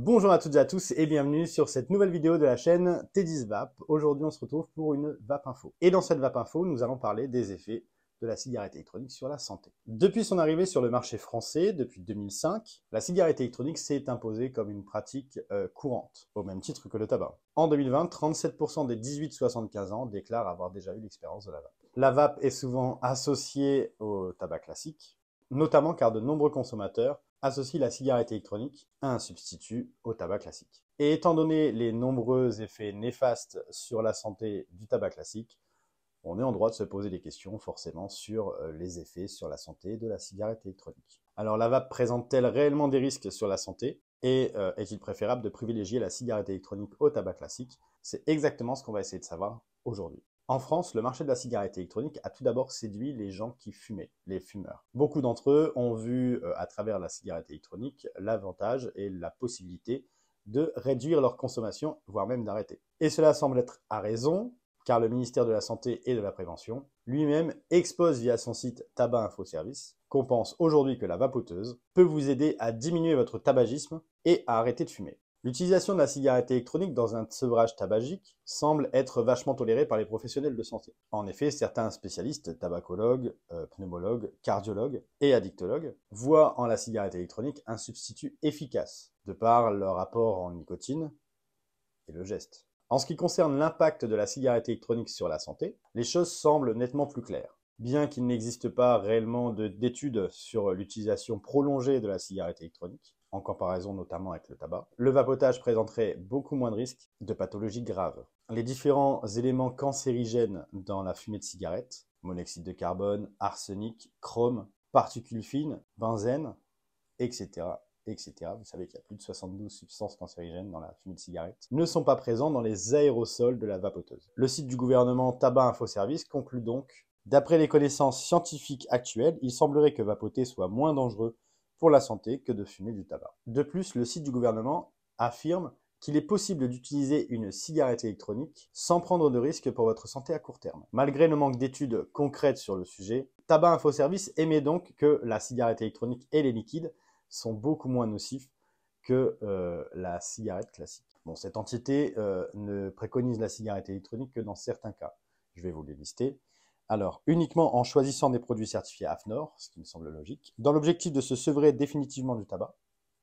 Bonjour à toutes et à tous et bienvenue sur cette nouvelle vidéo de la chaîne T10 Vape. Aujourd'hui on se retrouve pour une Vape Info. Et dans cette Vape Info, nous allons parler des effets de la cigarette électronique sur la santé. Depuis son arrivée sur le marché français, depuis 2005, la cigarette électronique s'est imposée comme une pratique courante, au même titre que le tabac. En 2020, 37% des 18-75 ans déclarent avoir déjà eu l'expérience de la vape. La vape est souvent associée au tabac classique, notamment car de nombreux consommateurs associent la cigarette électronique à un substitut au tabac classique. Et étant donné les nombreux effets néfastes sur la santé du tabac classique, on est en droit de se poser des questions forcément sur les effets sur la santé de la cigarette électronique. Alors la vape présente-t-elle réellement des risques sur la santé et est-il préférable de privilégier la cigarette électronique au tabac classique? C'est exactement ce qu'on va essayer de savoir aujourd'hui. En France, le marché de la cigarette électronique a tout d'abord séduit les gens qui fumaient, les fumeurs. Beaucoup d'entre eux ont vu à travers la cigarette électronique l'avantage et la possibilité de réduire leur consommation, voire même d'arrêter. Et cela semble être à raison, car le ministère de la Santé et de la Prévention lui-même expose via son site Tabac Info Service qu'on pense aujourd'hui que la vapoteuse peut vous aider à diminuer votre tabagisme et à arrêter de fumer. L'utilisation de la cigarette électronique dans un sevrage tabagique semble être vachement tolérée par les professionnels de santé. En effet, certains spécialistes, tabacologues, pneumologues, cardiologues et addictologues, voient en la cigarette électronique un substitut efficace, de par leur apport en nicotine et le geste. En ce qui concerne l'impact de la cigarette électronique sur la santé, les choses semblent nettement plus claires. Bien qu'il n'existe pas réellement d'études sur l'utilisation prolongée de la cigarette électronique, en comparaison notamment avec le tabac, le vapotage présenterait beaucoup moins de risques de pathologies graves. Les différents éléments cancérigènes dans la fumée de cigarette, monoxyde de carbone, arsenic, chrome, particules fines, benzène, etc., vous savez qu'il y a plus de 72 substances cancérigènes dans la fumée de cigarette, ne sont pas présents dans les aérosols de la vapoteuse. Le site du gouvernement Tabac Info Service conclut donc: d'après les connaissances scientifiques actuelles, il semblerait que vapoter soit moins dangereux pour la santé que de fumer du tabac. De plus, le site du gouvernement affirme qu'il est possible d'utiliser une cigarette électronique sans prendre de risque pour votre santé à court terme. Malgré le manque d'études concrètes sur le sujet, Tabac Info Service émet donc que la cigarette électronique et les liquides sont beaucoup moins nocifs que la cigarette classique. Bon, cette entité ne préconise la cigarette électronique que dans certains cas. Je vais vous les lister. Alors, uniquement en choisissant des produits certifiés AFNOR, ce qui me semble logique, dans l'objectif de se sevrer définitivement du tabac,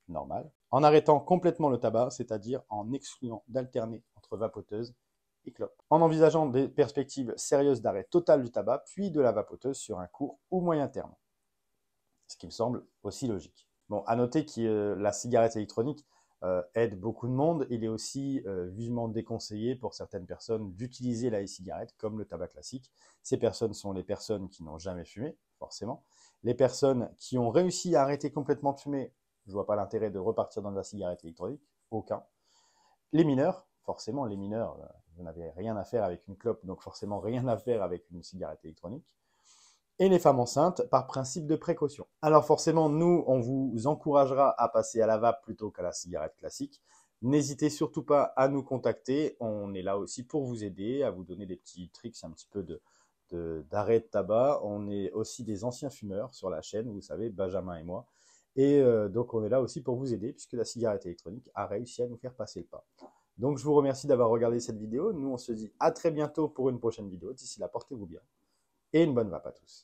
normal, en arrêtant complètement le tabac, c'est-à-dire en excluant d'alterner entre vapoteuse et clope, en envisageant des perspectives sérieuses d'arrêt total du tabac, puis de la vapoteuse sur un court ou moyen terme, ce qui me semble aussi logique. Bon, à noter que la cigarette électronique aide beaucoup de monde. Il est aussi vivement déconseillé pour certaines personnes d'utiliser la e-cigarette comme le tabac classique. Ces personnes sont les personnes qui n'ont jamais fumé, forcément. Les personnes qui ont réussi à arrêter complètement de fumer, je ne vois pas l'intérêt de repartir dans la cigarette électronique, aucun. Les mineurs, forcément, les mineurs, vous n'avez rien à faire avec une clope, donc forcément rien à faire avec une cigarette électronique. Et les femmes enceintes par principe de précaution. Alors forcément, nous, on vous encouragera à passer à la vape plutôt qu'à la cigarette classique. N'hésitez surtout pas à nous contacter. On est là aussi pour vous aider, à vous donner des petits tricks un petit peu d'arrêt de tabac. On est aussi des anciens fumeurs sur la chaîne, vous savez, Benjamin et moi. Et donc on est là aussi pour vous aider puisque la cigarette électronique a réussi à nous faire passer le pas. Donc je vous remercie d'avoir regardé cette vidéo. Nous, on se dit à très bientôt pour une prochaine vidéo. D'ici là, portez-vous bien. Et une bonne vape à tous.